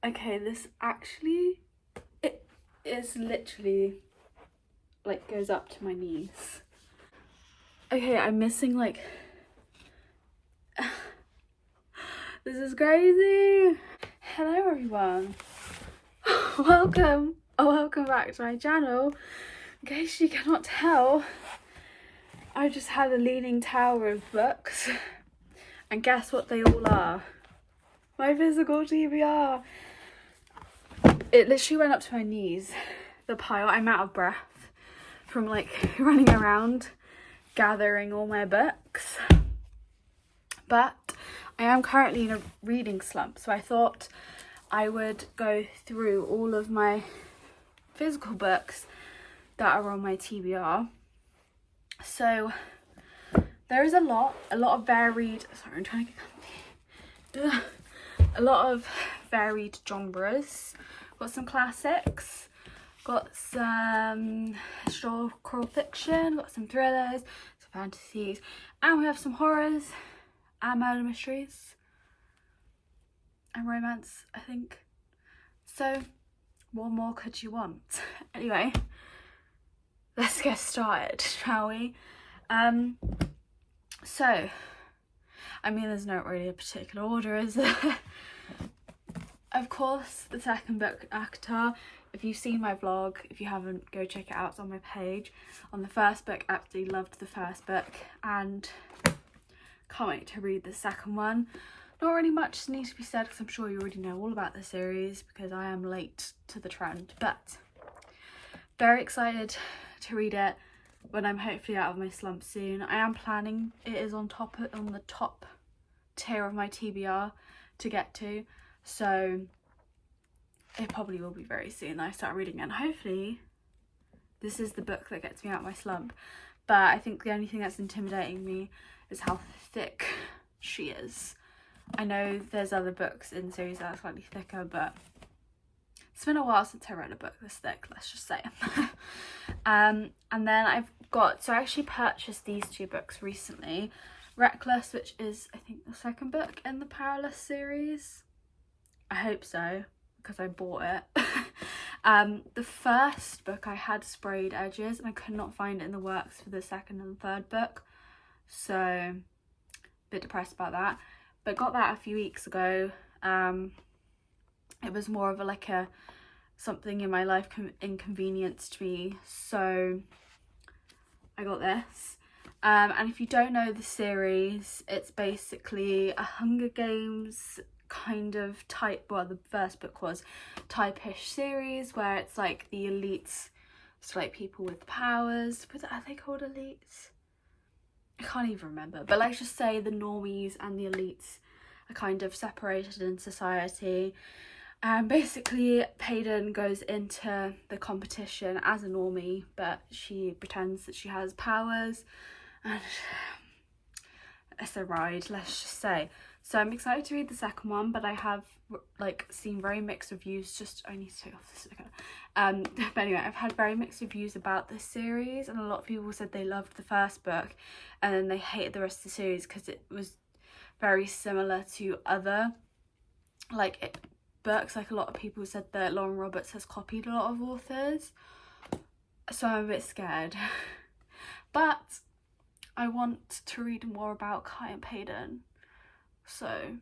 Okay, this actually, it is literally like goes up to my knees. Okay, I'm missing like this is crazy. Hello everyone. Welcome back to my channel. In case you cannot tell, I just had a leaning tower of books, and guess what they all are? My physical TBR. It literally went up to my knees, the pile. I'm out of breath from like running around gathering all my books, but I am currently in a reading slump, so I thought I would go through all of my physical books that are on my TBR. So there is a lot of varied, sorry, I'm trying to get comfy. A lot of varied genres. Got some classics, got some historical fiction, got some thrillers, some fantasies, and we have some horrors and murder mysteries and romance, I think. So what more could you want? Anyway, let's get started, shall we? So I mean, there's not really a particular order, is there? Of course, the second book, Actor. If you've seen my vlog, if you haven't, go check it out. It's on my page. On the first book, absolutely loved the first book and can't wait to read the second one. Not really much needs to be said because I'm sure you already know all about the series because I am late to the trend, but very excited to read it when I'm hopefully out of my slump soon. I am planning, it is on the top tier of my TBR to get to, so it probably will be very soon that I start reading it, and hopefully this is the book that gets me out of my slump. But I think the only thing that's intimidating me is how thick she is. I know there's other books in the series that are slightly thicker, but it's been a while since I read a book this thick, let's just say. And then I've got, so I actually purchased these two books recently. Reckless, which is I think the second book in the Powerless series. I hope so, because I bought it. The first book I had sprayed edges and I could not find it in the works for the second and third book, so a bit depressed about that. But got that a few weeks ago. It was more of a something in my life inconvenienced me, so I got this. And if you don't know the series, it's basically a Hunger Games kind of type, well, the first book was type-ish series where it's like the elites, so like people with powers, are they called elites? I can't even remember, but let's just say the normies and the elites are kind of separated in society. And basically Payton goes into the competition as a normie, but she pretends that she has powers, and it's a ride, let's just say. So I'm excited to read the second one, but I have seen very mixed reviews. Just, I need to take off this sticker. But anyway, I've had very mixed reviews about this series, and a lot of people said they loved the first book and then they hated the rest of the series because it was very similar to other books. Like a lot of people said that Lauren Roberts has copied a lot of authors, so I'm a bit scared. But I want to read more about Kai and Payton, so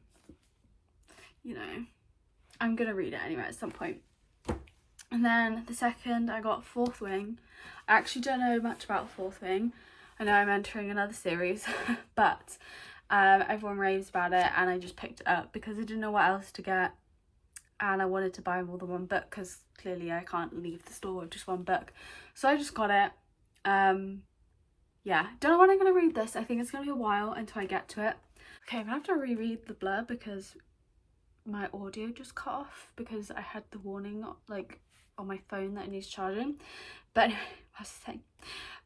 you know, I'm gonna read it anyway at some point. And then the second, I got Fourth Wing. I actually don't know much about Fourth Wing. I know I'm entering another series, but everyone raves about it and I just picked it up because I didn't know what else to get, and I wanted to buy more than one book because clearly I can't leave the store with just one book, so I just got it. Yeah, don't know when I'm gonna read this. I think it's gonna be a while until I get to it. Okay, I'm gonna have to reread the blurb because my audio just cut off because I had the warning on my phone that it needs charging. But anyway, what was I saying?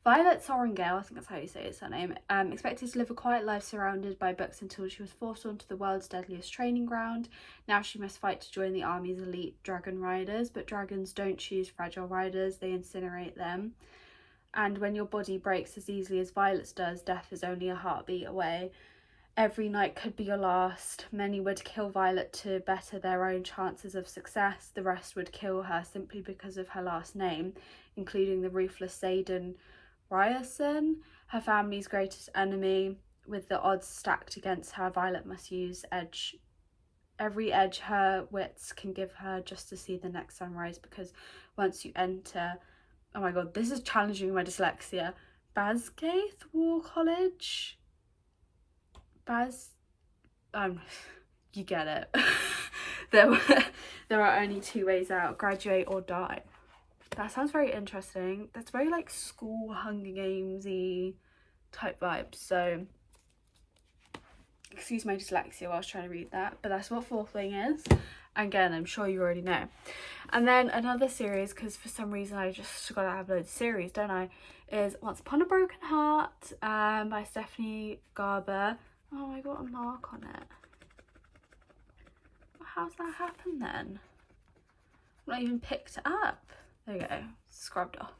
Violet Sorrengail, I think that's how you say her name, expected to live a quiet life surrounded by books until she was forced onto the world's deadliest training ground. Now she must fight to join the army's elite dragon riders, but dragons don't choose fragile riders, they incinerate them. And when your body breaks as easily as Violet's does, death is only a heartbeat away. Every night could be your last. Many would kill Violet to better their own chances of success. The rest would kill her simply because of her last name, including the ruthless Xaden Ryerson, her family's greatest enemy. With the odds stacked against her, Violet must use every edge her wits can give her just to see the next sunrise, because once you enter, oh my god, this is challenging my dyslexia, Basgaith War College? You get it. there are only two ways out: graduate or die. That sounds very interesting. That's very like school Hunger Gamesy type vibes. So excuse my dyslexia while I was trying to read that, but that's what Fourth Wing is. Again, I'm sure you already know. And then another series, because for some reason I just gotta have loads of series, don't I, is Once Upon a Broken Heart by Stephanie Garber. Oh, I got a mark on it. How's that happen then? I've not even picked it up. There we go, scrubbed off.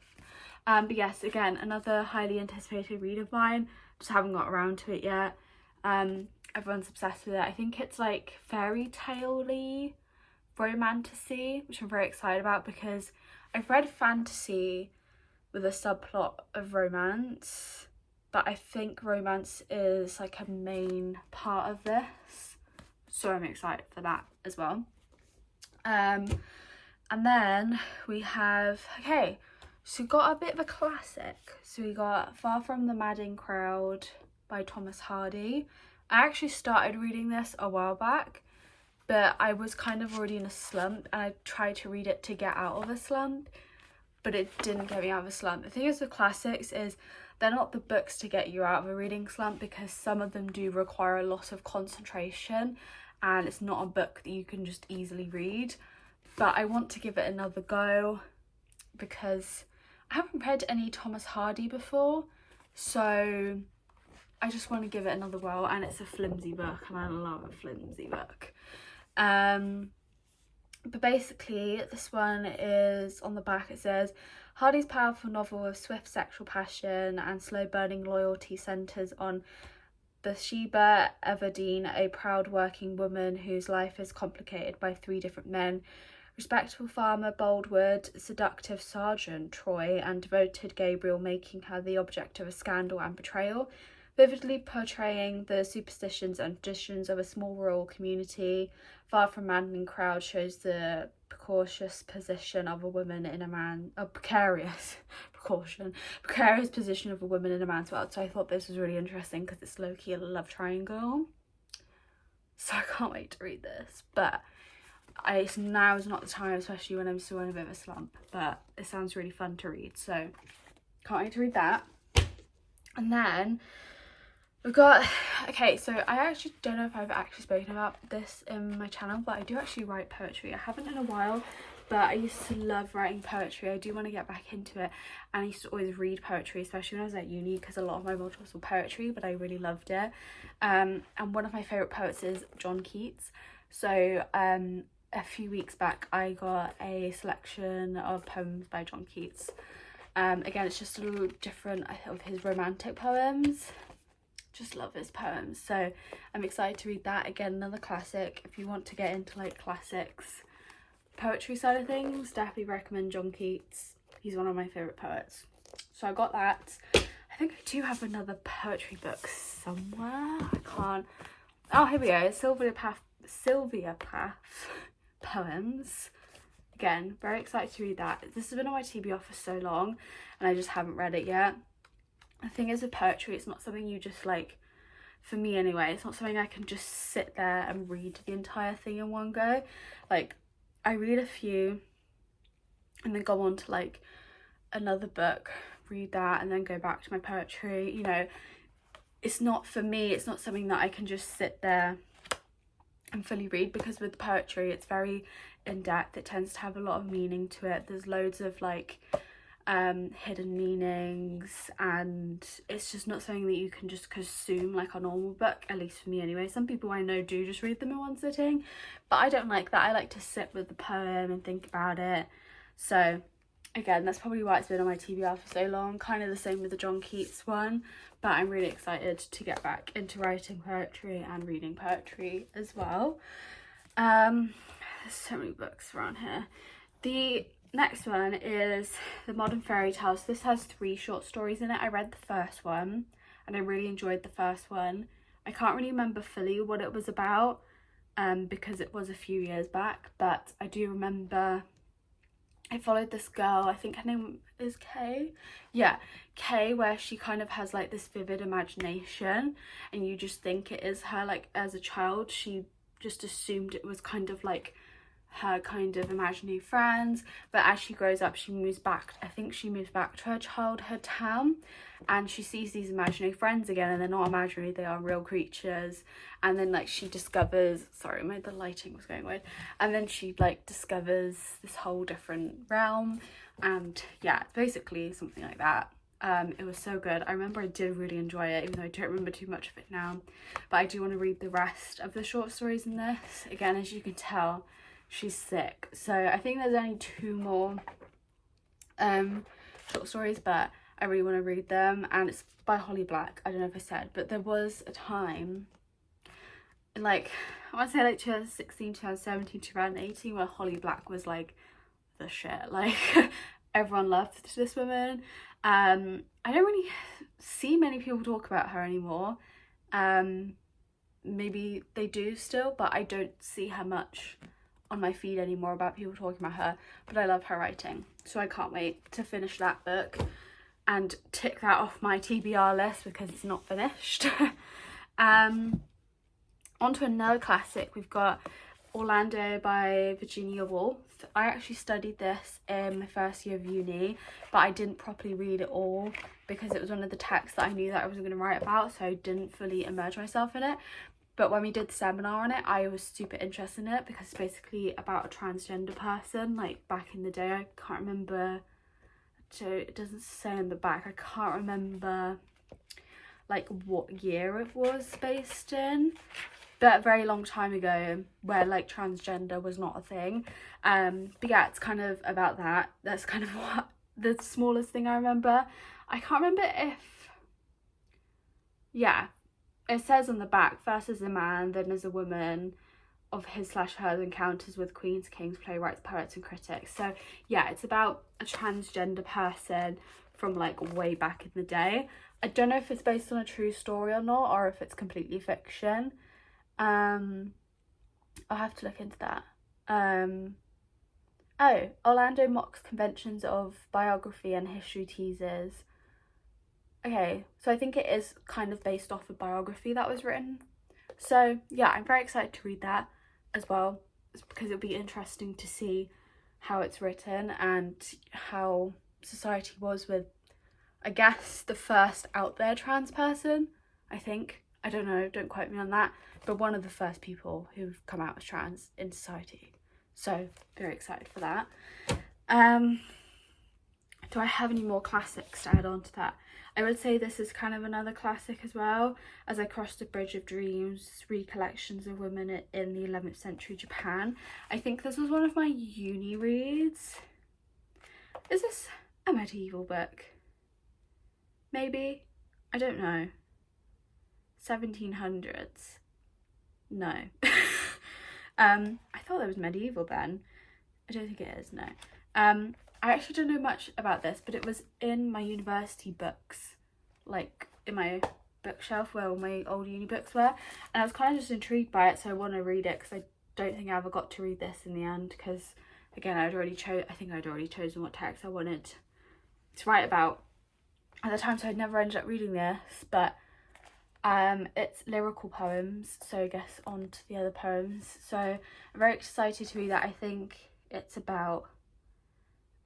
But yes, again, another highly anticipated read of mine. Just haven't got around to it yet. Everyone's obsessed with it. I think it's like fairy tale-y, romantasy, which I'm very excited about, because I've read fantasy with a subplot of romance, but I think romance is like a main part of this, so I'm excited for that as well. And then we have, okay, so we got a bit of a classic. So we got Far From the Madding Crowd by Thomas Hardy. I actually started reading this a while back, but I was kind of already in a slump, and I tried to read it to get out of a slump, but it didn't get me out of a slump. The thing is with classics is they're not the books to get you out of a reading slump, because some of them do require a lot of concentration, and it's not a book that you can just easily read. But I want to give it another go because I haven't read any Thomas Hardy before, so I just want to give it another whirl, and it's a flimsy book, and I love a flimsy book. But basically this one is, on the back it says, Hardy's powerful novel of swift sexual passion and slow burning loyalty centres on Bathsheba Everdeen, a proud working woman whose life is complicated by three different men: respectable farmer Boldwood, seductive sergeant Troy, and devoted Gabriel, making her the object of a scandal and betrayal. Vividly portraying the superstitions and traditions of a small rural community, Far From Madding Crowd shows the precarious position of a woman in a precarious position of a woman in a man's world. So I thought this was really interesting because it's low-key a love triangle. So I can't wait to read this. But now is not the time, especially when I'm still in a bit of a slump. But it sounds really fun to read, so can't wait to read that. And then we've got, okay, so I actually don't know if I've actually spoken about this in my channel, but I do actually write poetry. I haven't in a while, but I used to love writing poetry. I do want to get back into it, and I used to always read poetry, especially when I was at uni, because a lot of my modules were poetry, but I really loved it. And one of my favourite poets is John Keats. So a few weeks back I got a selection of poems by John Keats. Again, it's just a little different of his romantic poems. Just love his poems, so I'm excited to read that. Again, another classic. If you want to get into like classics poetry side of things, definitely recommend John Keats. He's one of my favourite poets. So I got that. I think I do have another poetry book somewhere. I can't. Oh, here we go. Sylvia Plath poems. Again, very excited to read that. This has been on my TBR for so long, and I just haven't read it yet. The thing is with poetry, it's not something you just like, for me anyway, it's not something I can just sit there and read the entire thing in one go. Like, I read a few and then go on to like another book, read that, and then go back to my poetry. You know, it's not, for me, it's not something that I can just sit there and fully read, because with poetry it's very in-depth. It tends to have a lot of meaning to it. There's loads of like hidden meanings, and it's just not something that you can just consume like a normal book, at least for me anyway. Some people I know do just read them in one sitting, but I don't like that. I like to sit with the poem and think about it. So again, that's probably why it's been on my TBR for so long, kind of the same with the John Keats one, but I'm really excited to get back into writing poetry and reading poetry as well. There's so many books around here. The next one is The Modern Fairy Tales. This has 3 short stories in it. I read the first one and I really enjoyed the first one. I can't really remember fully what it was about because it was a few years back, but I do remember I followed this girl, I think her name is Kay. Yeah, Kay, where she kind of has like this vivid imagination and you just think it is her. Like as a child, she just assumed it was kind of like her kind of imaginary friends, but as she grows up she moves back, I think she moves back to her childhood town and she sees these imaginary friends again, and they're not imaginary, they are real creatures. And then like she discovers, sorry, the lighting was going weird, and then she like discovers this whole different realm, and yeah, it's basically something like that. It was so good. I remember I did really enjoy it, even though I don't remember too much of it now, but I do want to read the rest of the short stories in this. Again, as you can tell, she's sick, so I think there's only 2 more short stories, but I really want to read them, and it's by Holly Black. I don't know if I said, but there was a time, like I want to say like 2016, 2017, 2018, where Holly Black was like the shit. Like everyone loved this woman. I don't really see many people talk about her anymore. Maybe they do still, but I don't see her much on my feed anymore about people talking about her, but I love her writing, so I can't wait to finish that book and tick that off my TBR list because it's not finished. On to another classic. We've got Orlando by Virginia Woolf. I actually studied this in my first year of uni, but I didn't properly read it all because it was one of the texts that I knew that I was going to write about, so I didn't fully immerse myself in it. But when we did the seminar on it, I was super interested in it because it's basically about a transgender person, like back in the day. I can't remember, so it doesn't say in the back, I can't remember like what year it was based in, but a very long time ago where like transgender was not a thing. But yeah, it's kind of about that. That's kind of what the smallest thing I remember. I can't remember if, yeah, it says on the back, first as a man, then as a woman, of his/her encounters with queens, kings, playwrights, poets and critics. So yeah, it's about a transgender person from like way back in the day. I don't know if it's based on a true story or not, or if it's completely fiction. I'll have to look into that. Oh, Orlando mocks conventions of biography and history teasers. Okay, so I think it is kind of based off a biography that was written. So yeah, I'm very excited to read that as well, because it'll be interesting to see how it's written and how society was with, I guess, the first out there trans person, I think. I don't know, don't quote me on that, but one of the first people who've come out as trans in society. So very excited for that. Do I have any more classics to add on to that? I would say this is kind of another classic as well. As I Crossed the Bridge of Dreams, recollections of women in the 11th century Japan. I think this was one of my uni reads. Is this a medieval book? Maybe? I don't know. 1700s? No. I thought that was medieval then. I don't think it is, no. I actually don't know much about this, but it was in my university books, like in my bookshelf where all my old uni books were, and I was kind of just intrigued by it, so I want to read it because I don't think I ever got to read this in the end, because again I think I'd already chosen what text I wanted to write about at the time, so I'd never ended up reading this. But it's lyrical poems, so I guess on to the other poems. So I'm very excited to read that. I think it's about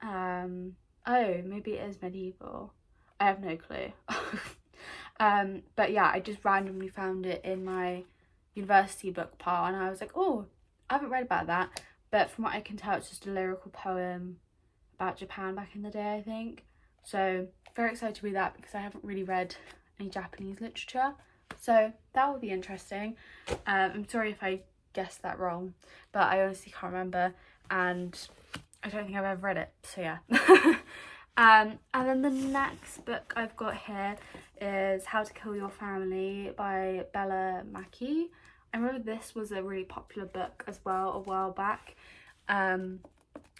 oh, maybe it is medieval, I have no clue. But yeah, I just randomly found it in my university book pile and I was like, oh, I haven't read about that, but from what I can tell it's just a lyrical poem about Japan back in the day, I think. So very excited to read that because I haven't really read any Japanese literature, so that will be interesting. I'm sorry if I guessed that wrong, but I honestly can't remember, and I don't think I've ever read it, so yeah. And then the next book I've got here is How to Kill Your Family by Bella Mackie. I remember this was a really popular book as well a while back. I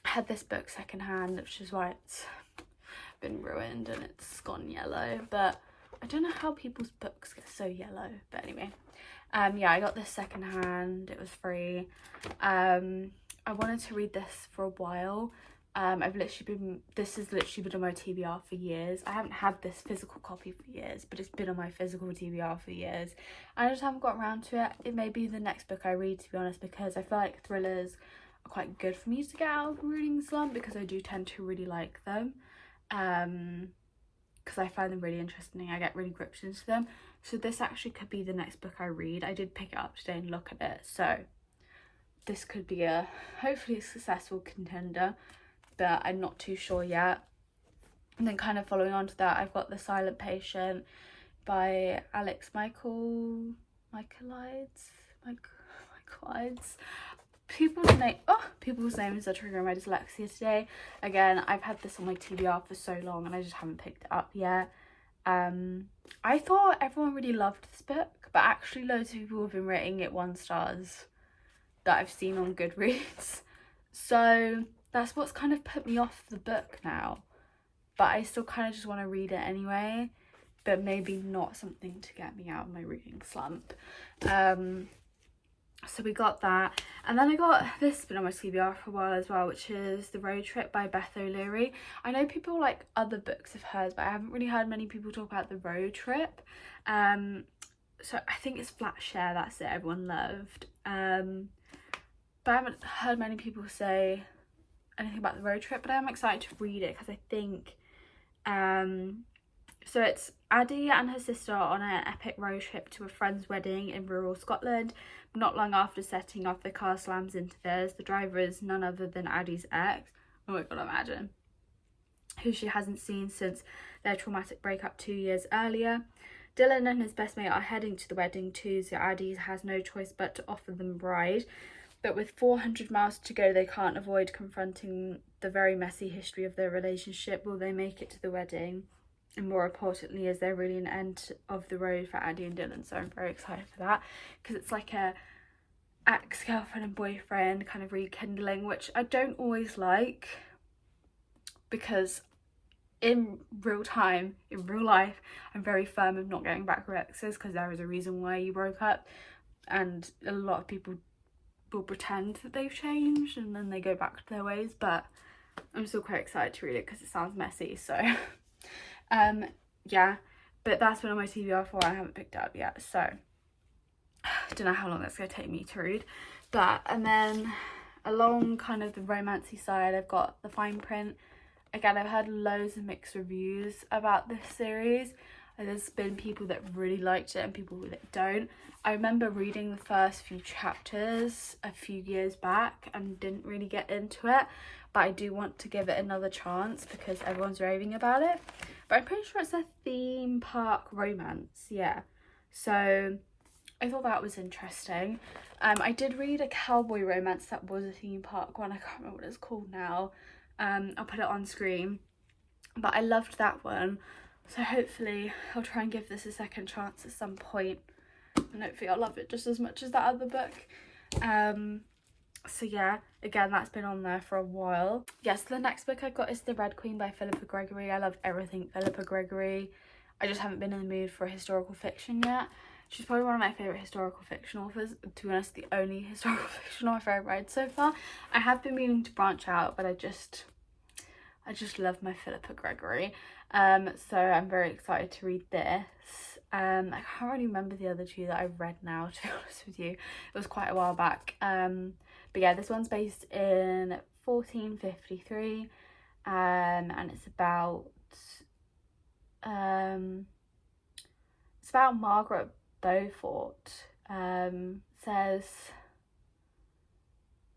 had this book secondhand, which is why it's been ruined and it's gone yellow, but I don't know how people's books get so yellow, but anyway. Yeah, I got this secondhand, it was free. I wanted to read this for a while. This has literally been on my TBR for years. I haven't had this physical copy for years, but it's been on my physical TBR for years. I just haven't got around to it. It may be the next book I read, to be honest, because I feel like thrillers are quite good for me to get out of a reading slump, because I do tend to really like them. Because I find them really interesting. I get really gripped into them. So this actually could be the next book I read. I did pick it up today and look at it, so this could be a hopefully successful contender, but I'm not too sure yet. And then kind of following on to that, I've got The Silent Patient by Alex Michaelides. People's names are triggering my dyslexia today. Again, I've had this on my TBR for so long and I just haven't picked it up yet. I thought everyone really loved this book, but actually loads of people have been rating it 1 stars that I've seen on Goodreads. So that's what's kind of put me off the book now, but I still kind of just want to read it anyway, but maybe not something to get me out of my reading slump. So we got that, and then I got this, been on my TBR for a while as well, which is The Road Trip by Beth O'Leary. I know people like other books of hers, but I haven't really heard many people talk about The Road Trip. So I think it's Flat Share, that's it, everyone loved. But I haven't heard many people say anything about The Road Trip, but I am excited to read it because I think so it's Addie and her sister on an epic road trip to a friend's wedding in rural Scotland. Not long after setting off, the car slams into theirs. The driver is none other than Addie's ex, oh my god, imagine, who she hasn't seen since their traumatic breakup 2 years earlier. Dylan and his best mate are heading to the wedding too, so Addie has no choice but to offer them a ride. But with 400 miles to go, they can't avoid confronting the very messy history of their relationship. Will they make it to the wedding? And more importantly, is there really an end of the road for Addie and Dylan? So I'm very excited for that, because it's like a ex-girlfriend and boyfriend kind of rekindling, which I don't always like, because in real time, in real life, I'm very firm of not getting back with exes, because there is a reason why you broke up, and a lot of people will pretend that they've changed and then they go back to their ways. But I'm still quite excited to read it because it sounds messy, so yeah, but that's been on my TBR for, I haven't picked it up yet, so I don't know how long that's going to take me to read. But and then along kind of the romancy side, I've got The Fine Print. Again, I've heard loads of mixed reviews about this series. There's been people that really liked it and people that don't. I remember reading the first few chapters a few years back and didn't really get into it, but I do want to give it another chance because everyone's raving about it. But I'm pretty sure it's a theme park romance, yeah. So I thought that was interesting. I did read a cowboy romance that was a theme park one. I can't remember what it's called now. I'll put it on screen. But I loved that one. So hopefully I'll try and give this a second chance at some point, and hopefully I'll love it just as much as that other book. So yeah, again, that's been on there for a while. Yes, the next book I got is The Red Queen by Philippa Gregory. I love everything Philippa Gregory. I just haven't been in the mood for historical fiction yet. She's probably one of my favourite historical fiction authors. To be honest, the only historical fiction author I've read so far. I have been meaning to branch out, but I just love my Philippa Gregory. So I'm very excited to read this. I can't really remember the other two that I've read now, to be honest with you. It was quite a while back. But yeah, this one's based in 1453, and it's about Margaret Beaufort. Says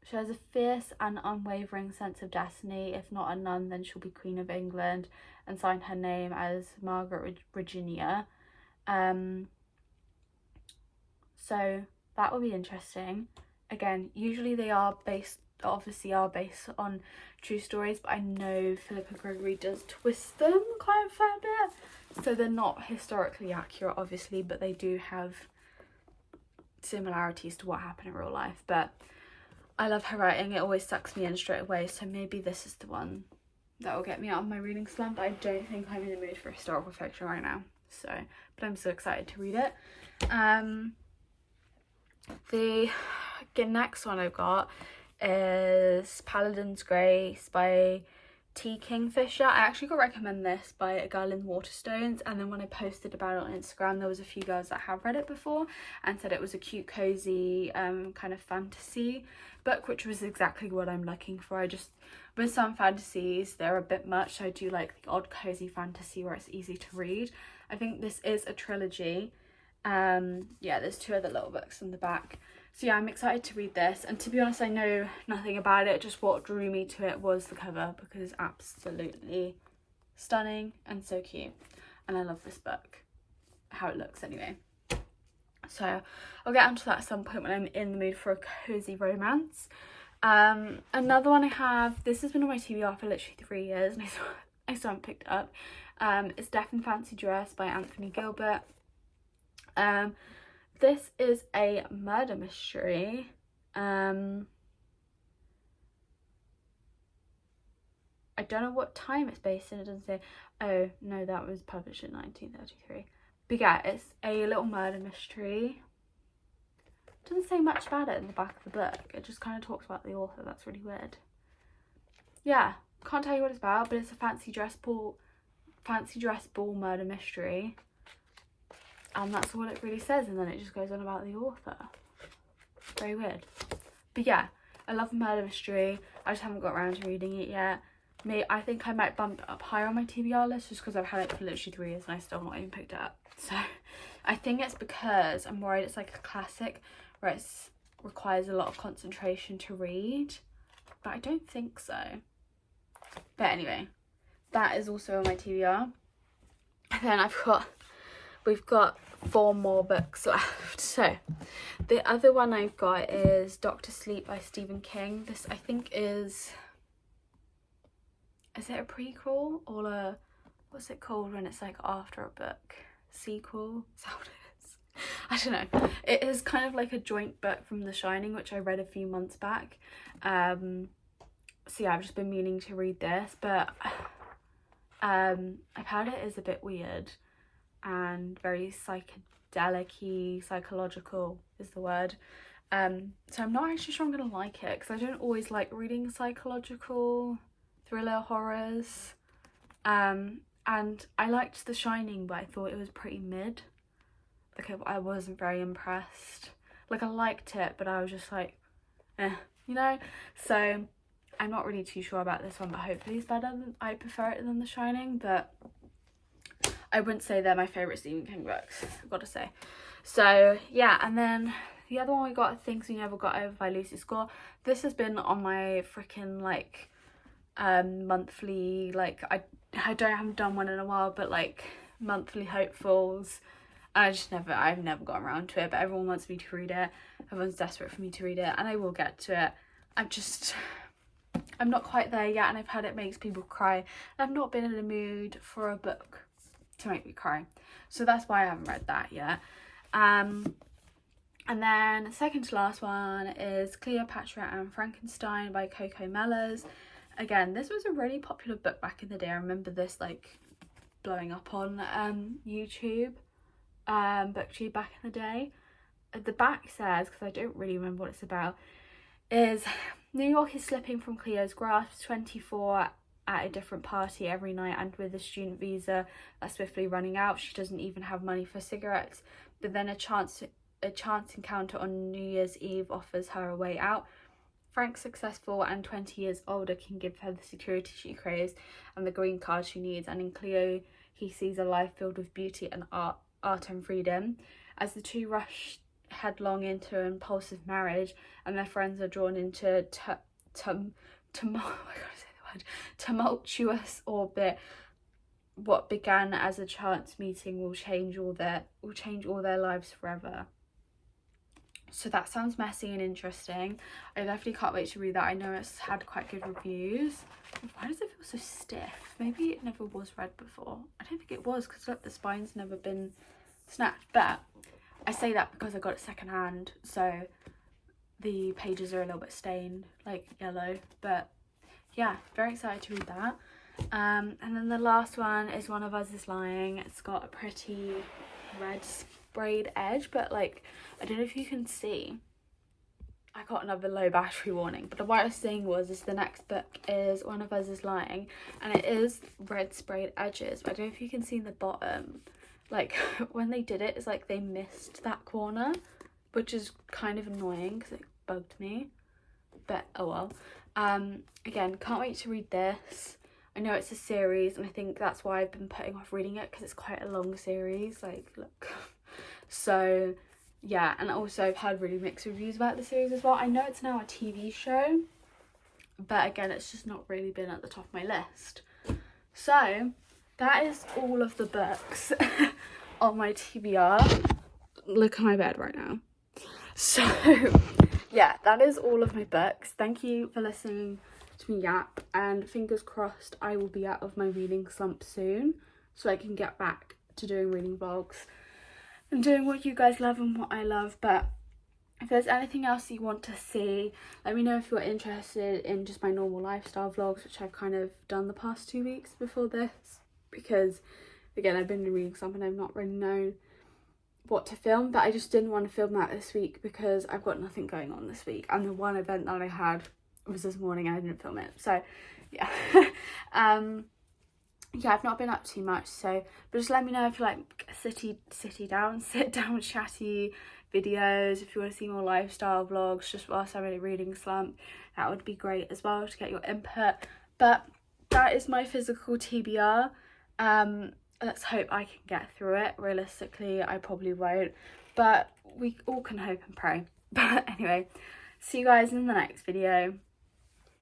she has a fierce and unwavering sense of destiny. If not a nun, then she'll be Queen of England, and signed her name as Margaret Virginia. So that will be interesting. Again, usually they are based that obviously are based on true stories, but I know Philippa Gregory does twist them quite a fair bit, so they're not historically accurate obviously, but they do have similarities to what happened in real life. But I love her writing, it always sucks me in straight away, so maybe this is the one that will get me out of my reading slump. I don't think I'm in the mood for historical fiction right now, so, but I'm so excited to read it. The next one I've got is Paladin's Grace by T. Kingfisher. I actually got recommended this by a girl in Waterstones, and then when I posted about it on Instagram, there was a few girls that have read it before and said it was a cute, cozy kind of fantasy book, which was exactly what I'm looking for. I just, with some fantasies, they're a bit much, so I do like the odd cozy fantasy where it's easy to read. I think this is a trilogy. Yeah, there's 2 other little books in the back. So yeah, I'm excited to read this, and to be honest, I know nothing about it, just what drew me to it was the cover, because it's absolutely stunning and so cute, and I love this book, how it looks anyway. So I'll get onto that at some point when I'm in the mood for a cozy romance. Another one I have, this has been on my TBR for literally 3 years and I still haven't picked it up. It's Death and Fancy Dress by Anthony Gilbert. This is a murder mystery. I don't know what time it's based in, it doesn't say. Oh no, that was published in 1933. But yeah, it's a little murder mystery. It doesn't say much about it in the back of the book, it just kind of talks about the author. That's really weird. Yeah, can't tell you what it's about, but it's a fancy dress ball murder mystery, and that's all it really says, and then it just goes on about the author. Very weird. But yeah, I love a murder mystery. I just haven't got around to reading it yet. I think I might bump it up higher on my TBR list just because I've had it for literally 3 years and I still not even picked it up. So I think it's because I'm worried it's like a classic where it requires a lot of concentration to read, but I don't think so. But anyway, that is also on my TBR. And then we've got 4 more books left. So the other one I've got is Dr. Sleep by Stephen King. This I think is it a prequel or a, what's it called when it's like after a book? Sequel? Is that what it is? I don't know. It is kind of like a joint book from The Shining, which I read a few months back. So yeah, I've just been meaning to read this, but I've heard it is a bit weird and very psychedelic-y, psychological is the word. So I'm not actually sure I'm gonna like it, because I don't always like reading psychological thriller horrors. And I liked The Shining, but I thought it was pretty mid. Like I wasn't very impressed. Like I liked it, but I was just like, you know? So I'm not really too sure about this one, but hopefully it's better than, I prefer it than The Shining, but I wouldn't say they're my favourite Stephen King books, I've got to say. So yeah, and then the other one we got, Things We Never Got Over by Lucy Score. This has been on my freaking like monthly, like I haven't done one in a while, but like monthly hopefuls. I've never got around to it, but everyone wants me to read it. Everyone's desperate for me to read it, and I will get to it. I'm not quite there yet, and I've heard it makes people cry, and I've not been in the mood for a book to make me cry, so that's why I haven't read that yet. And then the second to last one is Cleopatra and Frankenstein by Coco Mellors. Again, this was a really popular book back in the day. I remember this like blowing up on YouTube, Booktube back in the day. The back says, because I don't really remember what it's about, is New York is slipping from Cleo's grasp, 24 at a different party every night, and with a student visa that's swiftly running out, she doesn't even have money for cigarettes. But then a chance encounter on New Year's Eve offers her a way out. Frank, successful and 20 years older, can give her the security she craves and the green card she needs, and in Cleo he sees a life filled with beauty and art and freedom. As the two rush headlong into an impulsive marriage, and their friends are drawn into tumultuous orbit, what began as a chance meeting will change all their lives forever. So that sounds messy and interesting. I definitely can't wait to read that. I know it's had quite good reviews. Why does it feel so stiff? Maybe it never was read before. I don't think it was, because look, the spine's never been snapped. But I say that because I got it secondhand, so the pages are a little bit stained, like yellow. But yeah, very excited to read that. And then the last one is One of Us is Lying. It's got a pretty red sprayed edge, but like, I don't know if you can see, I got another low battery warning, but what I was saying was the next book is One of Us is Lying, and it is red sprayed edges, but I don't know if you can see in the bottom, like when they did it, it's like they missed that corner, which is kind of annoying because it bugged me, but oh well. Again, can't wait to read this. I know it's a series, and I think that's why I've been putting off reading it, because it's quite a long series, like, look. So yeah, and also I've had really mixed reviews about the series as well. I know it's now a TV show, but again, it's just not really been at the top of my list. So that is all of the books on my TBR. Look at my bed right now. So yeah, that is all of my books. Thank you for listening to me yap, and fingers crossed I will be out of my reading slump soon, so I can get back to doing reading vlogs and doing what you guys love and what I love. But if there's anything else you want to see, let me know. If you're interested in just my normal lifestyle vlogs, which I've kind of done the past 2 weeks before this, because again, I've been reading something, I've not really known what to film, but I just didn't want to film that this week because I've got nothing going on this week, and the one event that I had was this morning and I didn't film it. So yeah. Yeah, I've not been up too much, so but just let me know if you like sit down chatty videos, if you want to see more lifestyle vlogs just whilst I'm in a reading slump. That would be great as well to get your input. But that is my physical TBR. Let's hope I can get through it. Realistically, I probably won't, but we all can hope and pray. But anyway, see you guys in the next video.